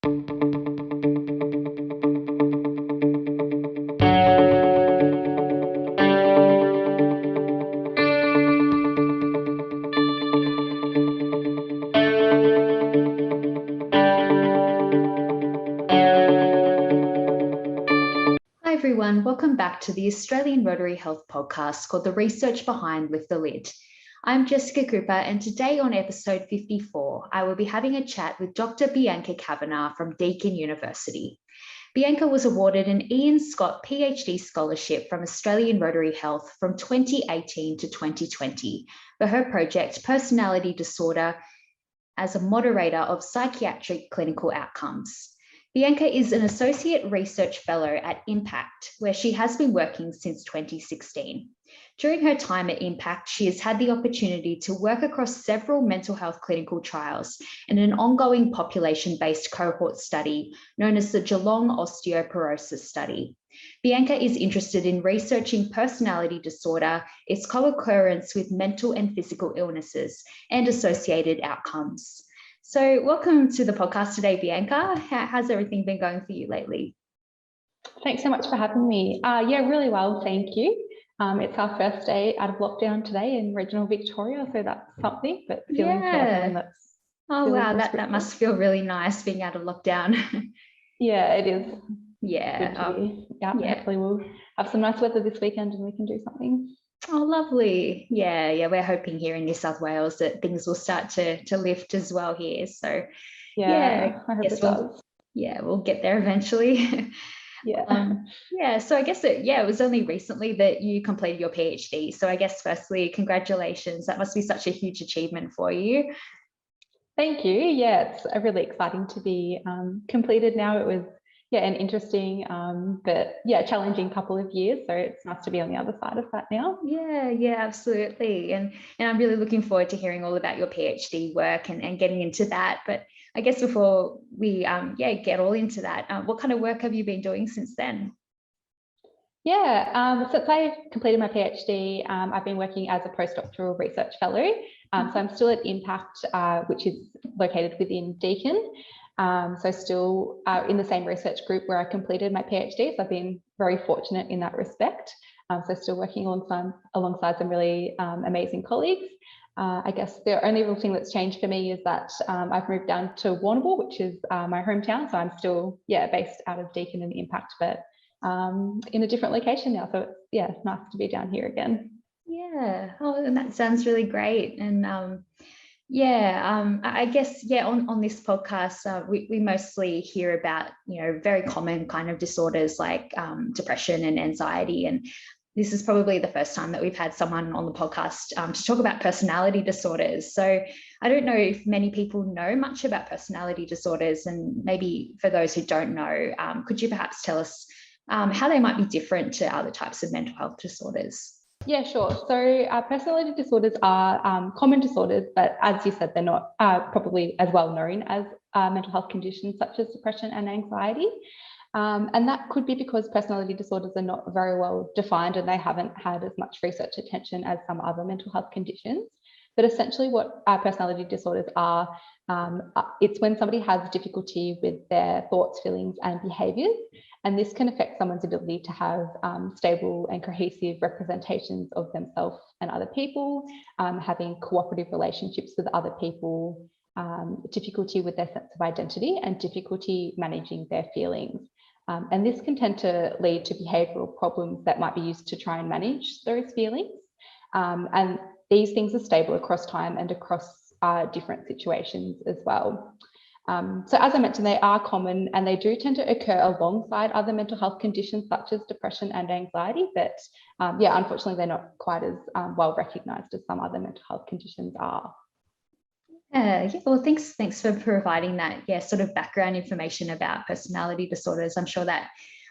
Hi everyone, welcome back to the Australian Rotary Health podcast called The Research Behind Lift the Lid. I'm Jessica Cooper, and today on episode 54, I will be having a chat with Dr Bianca Kavanagh from Deakin University. Bianca was awarded an Ian Scott PhD scholarship from Australian Rotary Health from 2018 to 2020 for her project Personality Disorder as a moderator of psychiatric clinical outcomes. Bianca is an Associate Research Fellow at Impact, where she has been working since 2016. During her time at Impact, she has had the opportunity to work across several mental health clinical trials and an ongoing population-based cohort study known as the Geelong Osteoporosis Study. Bianca is interested in researching personality disorder, its co-occurrence with mental and physical illnesses, and associated outcomes. So welcome to the podcast today, Bianca. How's everything been going for you lately? Thanks so much for having me. Yeah, really well, thank you. It's our first day out of lockdown today in regional Victoria, so that's something, but feeling that's wow, that must feel really nice being out of lockdown. Yeah, it is. Yeah. Hopefully we'll have some nice weather this weekend and we can do something. Oh, lovely. Yeah, we're hoping here in New South Wales that things will start to lift as well here. So yeah, I hope it does. We'll get there eventually. So I guess it was only recently that you completed your PhD. So I guess firstly, congratulations. That must be such a huge achievement for you. Thank you. Yeah, it's really exciting to be completed now. It was an interesting but challenging couple of years, so it's nice to be on the other side of that now. Yeah, absolutely. And I'm really looking forward to hearing all about your PhD work and getting into that. But I guess before we get all into that, what kind of work have you been doing since then? Since I completed my PhD, I've been working as a postdoctoral research fellow. So I'm still at Impact, which is located within Deakin. So still in the same research group where I completed my PhD. So I've been very fortunate in that respect. So still working alongside some really amazing colleagues. I guess the only real thing that's changed for me is that I've moved down to Warrnambool, which is my hometown. So I'm still based out of Deakin and Impact, but in a different location now. So it's nice to be down here again. Yeah. Oh, and that sounds really great. And I guess on this podcast we mostly hear about very common kind of disorders like depression and anxiety, and this is probably the first time that we've had someone on the podcast to talk about personality disorders. So I don't know if many people know much about personality disorders, and maybe for those who don't know, could you perhaps tell us how they might be different to other types of mental health disorders? Yeah, sure. So personality disorders are common disorders, but as you said, they're not probably as well known as mental health conditions such as depression and anxiety. And that could be because personality disorders are not very well defined and they haven't had as much research attention as some other mental health conditions. But essentially what personality disorders are, it's when somebody has difficulty with their thoughts, feelings and behaviours. And this can affect someone's ability to have stable and cohesive representations of themselves and other people, having cooperative relationships with other people, difficulty with their sense of identity and difficulty managing their feelings. And this can tend to lead to behavioural problems that might be used to try and manage those feelings. And these things are stable across time and across different situations as well. So as I mentioned, they are common and they do tend to occur alongside other mental health conditions such as depression and anxiety, but unfortunately they're not quite as well recognised as some other mental health conditions are. Well, thanks for providing that sort of background information about personality disorders. I'm sure that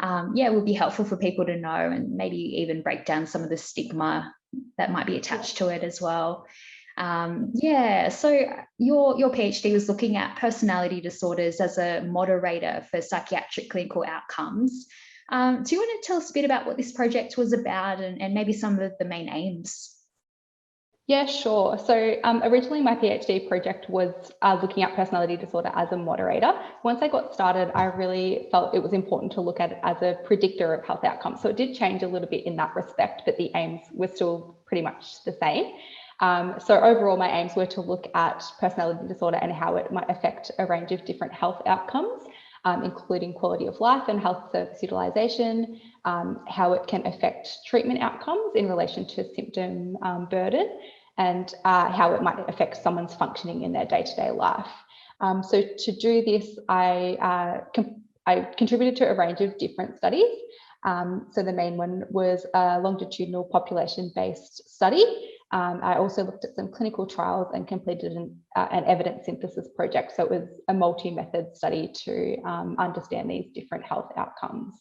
will be helpful for people to know, and maybe even break down some of the stigma that might be attached to it as well. So your PhD was looking at personality disorders as a moderator for psychiatric clinical outcomes. Do you want to tell us a bit about what this project was about and maybe some of the main aims? Yeah, sure. So originally my PhD project was looking at personality disorder as a moderator. Once I got started, I really felt it was important to look at it as a predictor of health outcomes. So it did change a little bit in that respect, but the aims were still pretty much the same. So overall, my aims were to look at personality disorder and how it might affect a range of different health outcomes, including quality of life and health service utilisation, how it can affect treatment outcomes in relation to symptom burden, and how it might affect someone's functioning in their day-to-day life. So to do this, I contributed to a range of different studies. So the main one was a longitudinal population-based study. I also looked at some clinical trials and completed an evidence synthesis project. So it was a multi-method study to understand these different health outcomes.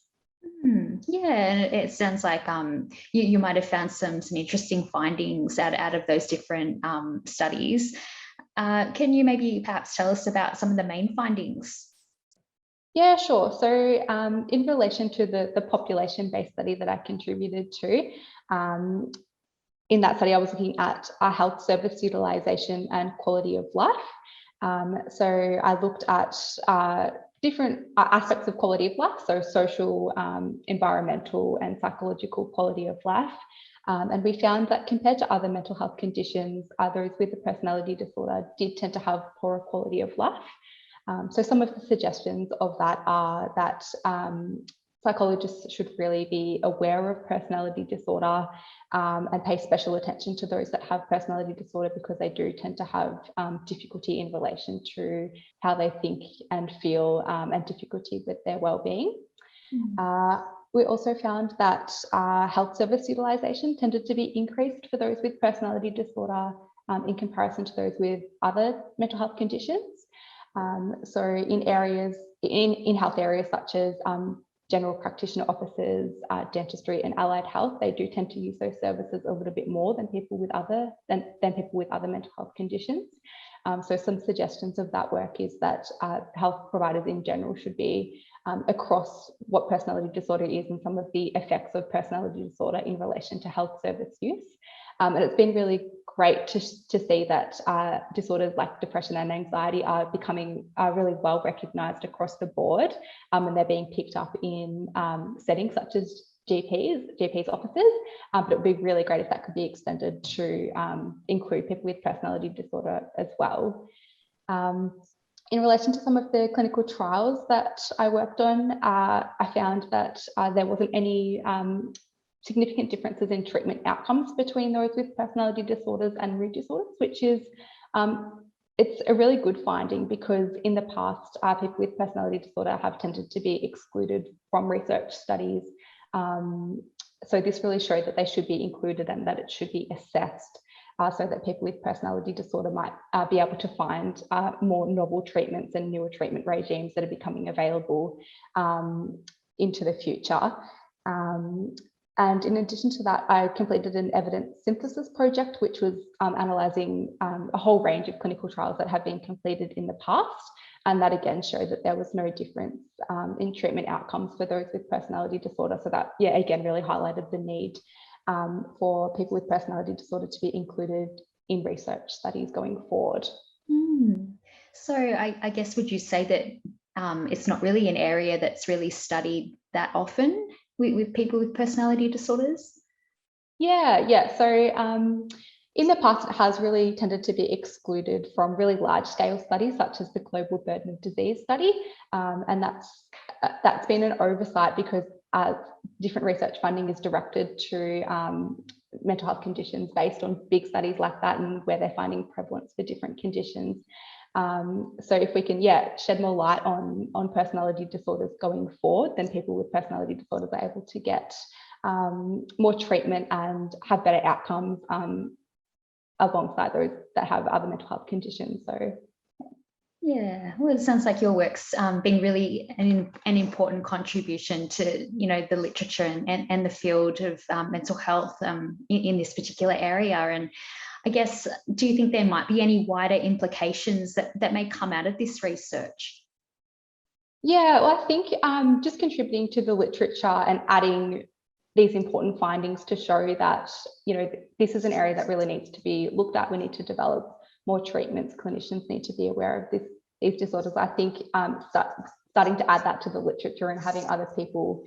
Yeah, it sounds like you might have found some interesting findings out of those different studies. Can you maybe perhaps tell us about some of the main findings? Yeah, sure. So in relation to the population-based study that I contributed to, in that study, I was looking at health service utilisation and quality of life. So I looked at different aspects of quality of life, so social, environmental and psychological quality of life. And we found that compared to other mental health conditions, those with a personality disorder did tend to have poorer quality of life. So some of the suggestions of that are that psychologists should really be aware of personality disorder and pay special attention to those that have personality disorder, because they do tend to have difficulty in relation to how they think and feel, and difficulty with their well-being. We also found that health service utilisation tended to be increased for those with personality disorder in comparison to those with other mental health conditions. So in areas, in health areas such as general practitioner offices, dentistry and allied health, they do tend to use those services a little bit more than people with other mental health conditions. So some suggestions of that work is that health providers in general should be across what personality disorder is and some of the effects of personality disorder in relation to health service use. And it's been really great to see that disorders like depression and anxiety are becoming really well recognised across the board, and they're being picked up in settings such as GPs offices, but it would be really great if that could be extended to include people with personality disorder as well. In relation to some of the clinical trials that I worked on, I found that there wasn't any significant differences in treatment outcomes between those with personality disorders and mood disorders, which is it's a really good finding, because in the past, people with personality disorder have tended to be excluded from research studies. So this really showed that they should be included and that it should be assessed, so that people with personality disorder might be able to find more novel treatments and newer treatment regimes that are becoming available into the future. And in addition to that, I completed an evidence synthesis project, which was analysing a whole range of clinical trials that have been completed in the past. And that again showed that there was no difference in treatment outcomes for those with personality disorder. So that, yeah, again, really highlighted the need for people with personality disorder to be included in research studies going forward. So I guess, would you say that it's not really an area that's really studied that often with people with personality disorders? Yeah. So in the past, it has really tended to be excluded from really large scale studies, such as the Global Burden of Disease study. And that's been an oversight, because different research funding is directed to mental health conditions based on big studies like that and where they're finding prevalence for different conditions. So if we can, shed more light on personality disorders going forward, then people with personality disorders are able to get more treatment and have better outcomes alongside those that have other mental health conditions. So yeah, well, it sounds like your work's been really an important contribution to, the literature and the field of mental health in this particular area. And I guess, do you think there might be any wider implications that may come out of this research? Yeah, well, I think just contributing to the literature and adding these important findings to show that, this is an area that really needs to be looked at. We need to develop more treatments. Clinicians need to be aware of these disorders. I think starting to add that to the literature and having other people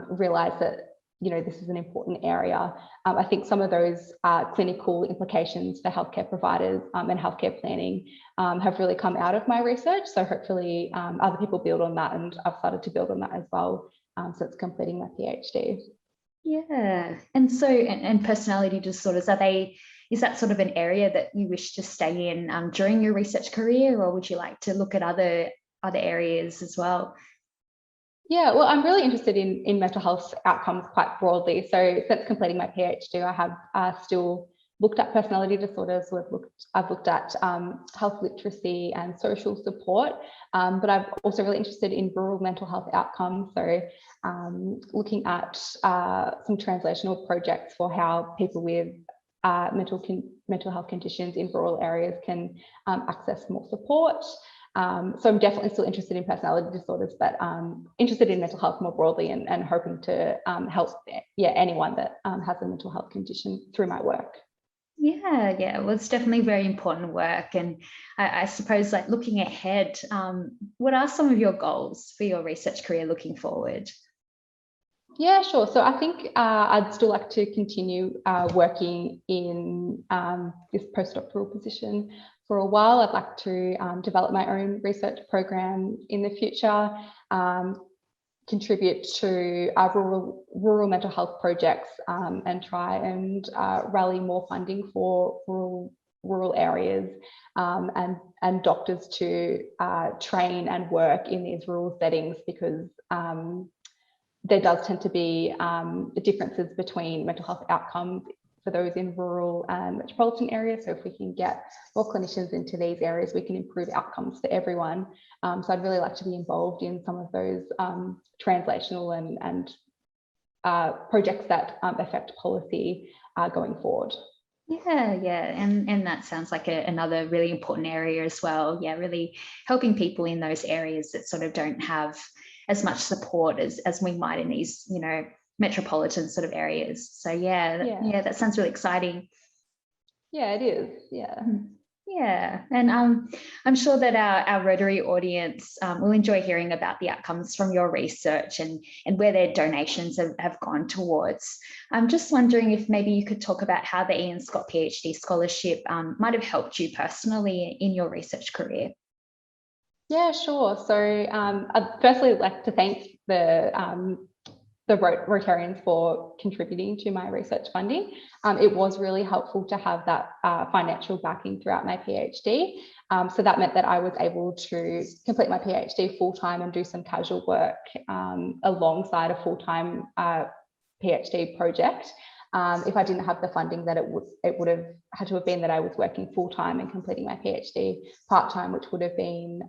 realize that, this is an important area. I think some of those clinical implications for healthcare providers and healthcare planning have really come out of my research. So hopefully other people build on that, and I've started to build on that as well since completing my PhD. Yeah, and so and personality disorders, is that sort of an area that you wish to stay in during your research career, or would you like to look at other areas as well? Yeah, well, I'm really interested in mental health outcomes quite broadly. So since completing my PhD, I have still looked at personality disorders. I've looked at health literacy and social support, but I'm also really interested in rural mental health outcomes. So looking at some translational projects for how people with mental health conditions in rural areas can access more support. So I'm definitely still interested in personality disorders, but interested in mental health more broadly, and hoping to help anyone that has a mental health condition through my work. Yeah, well, it's definitely very important work. And I suppose, like, looking ahead, what are some of your goals for your research career looking forward? Yeah, sure. So I think I'd still like to continue working in this postdoctoral position for a while. I'd like to develop my own research program in the future, contribute to rural mental health projects, and try and rally more funding for rural areas, and doctors to train and work in these rural settings, because there does tend to be differences between mental health outcomes for those in rural and metropolitan areas. So if we can get more clinicians into these areas, we can improve outcomes for everyone. So I'd really like to be involved in some of those translational and projects that affect policy going forward. Yeah, and that sounds like another really important area as well. Yeah, really helping people in those areas that sort of don't have as much support as we might in these, metropolitan sort of areas. So yeah, that sounds really exciting. Yeah, it is. Yeah, and I'm sure that our Rotary audience will enjoy hearing about the outcomes from your research and where their donations have gone towards. I'm just wondering if maybe you could talk about how the Ian Scott PhD scholarship might have helped you personally in your research career. Yeah, sure. So I'd firstly like to thank the Rotarians for contributing to my research funding. It was really helpful to have that financial backing throughout my PhD. So that meant that I was able to complete my PhD full-time and do some casual work alongside a full-time PhD project. If I didn't have the funding, that it would have had to have been that I was working full-time and completing my PhD part-time, which would have been,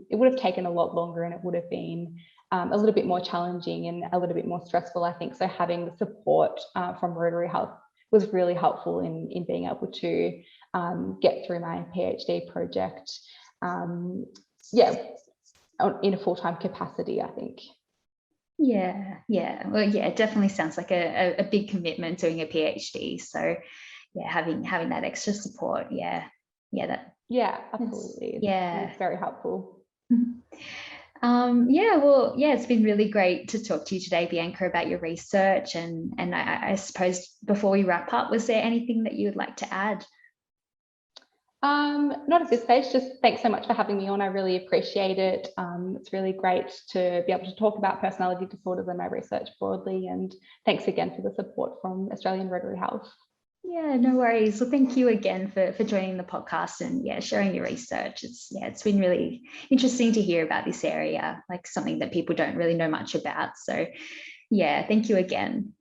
it would have taken a lot longer, and it would have been a little bit more challenging and a little bit more stressful, I think. So having the support from Rotary Health was really helpful in being able to get through my PhD project, in a full-time capacity, I think. Yeah. Well, yeah, it definitely sounds like a big commitment doing a PhD. So yeah, having that extra support, absolutely. It's very helpful. It's been really great to talk to you today, Bianca, about your research, and I suppose before we wrap up, was there anything that you would like to add? Not at this stage. Just thanks so much for having me on. I really appreciate it. It's really great to be able to talk about personality disorders and my research broadly, and thanks again for the support from Australian Rotary Health. Yeah, no worries. Well, thank you again for joining the podcast and sharing your research. It's been really interesting to hear about this area, like something that people don't really know much about. So yeah, thank you again.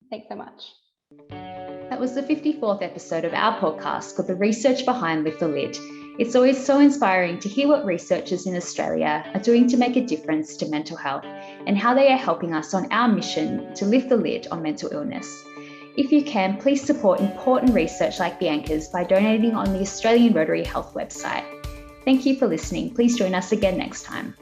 Thanks so much. That was the 54th episode of our podcast called The Research Behind Lift the Lid. It's always so inspiring to hear what researchers in Australia are doing to make a difference to mental health and how they are helping us on our mission to lift the lid on mental illness. If you can, please support important research like Bianca's by donating on the Australian Rotary Health website. Thank you for listening. Please join us again next time.